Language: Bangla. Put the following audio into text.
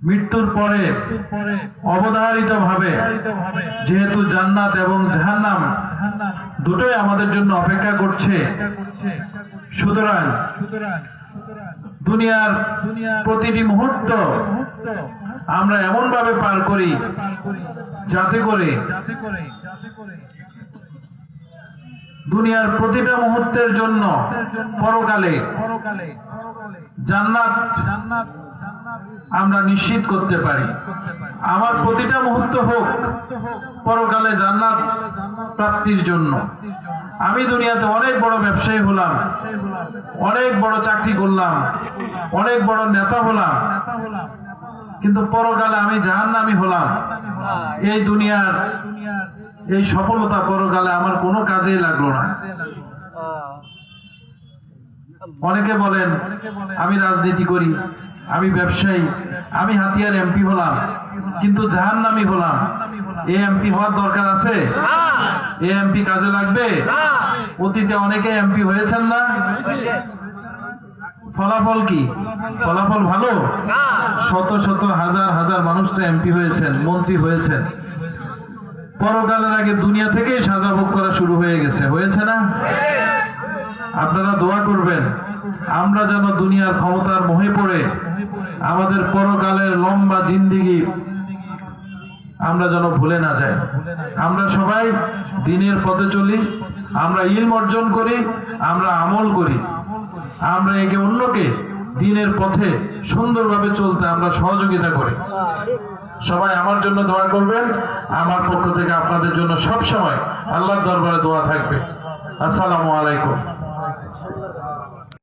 মৃত্যুর পরে অবধারিতভাবে যেহেতু জান্নাত এবং জাহান্নাম দুটোই আমাদের জন্য অপেক্ষা করছে, সুতরাং দুনিয়ার প্রতিটি মুহূর্ত আমরা এমন ভাবে পার করি যাতে করে দুনিয়ার প্রতিটা মুহূর্তের জন্য পরকালে জান্নাত আমরা নিশ্চিত করতে পারি। আমার প্রতিটা মুহূর্ত হোক পরকালে জান্নাত প্রাপ্তির জন্য। আমি দুনিয়াতে অনেক বড় ব্যবসায়ী হলাম, অনেক বড় চাকরি করলাম, অনেক বড় নেতা হলাম, কিন্তু পরকালে আমি জাহান্নামী হলাম। এই দুনিয়ার এই সফলতা পরকালে আমার কোনো কাজেই লাগলো না। অনেকে বলেন আমি রাজনীতি করি, আমি ব্যবসায়ী, আমি হাতিয়ার এমপি হলাম, কিন্তু জাহান্নামী হলাম। এই এমপি হওয়ার দরকার আছে? এই এমপি কাজে লাগবে? অতীতে অনেকে এমপি হয়েছেন না? ফলাফল কি? ফলাফল ভালো? শত শত হাজার হাজার মানুষ তো এমপি হয়েছেন, মন্ত্রী হয়েছেন। পরকালের আগে দুনিয়া থেকেই সাজা ভোগ করা শুরু হয়ে গেছে, হয়েছে না? আপনারা দোয়া করবেন আমরা যেন দুনিয়ার ক্ষমতার মোহে পড়ে আমাদের পরকালের লম্বা জিন্দেগি আমরা যেন ভুলে না যাই। আমরা সবাই দ্বীনের পথে চলি, আমরা ইলম অর্জন করি, আমরা আমল করি, আমরা একে অন্যকে দ্বীনের পথে সুন্দরভাবে চলতে আমরা সহযোগিতা করি। সবাই আমার জন্য দোয়া করবেন। আমার পক্ষ থেকে আপনাদের জন্য সব সময় আল্লাহর দরবারে দোয়া থাকবে। আসসালামু আলাইকুম।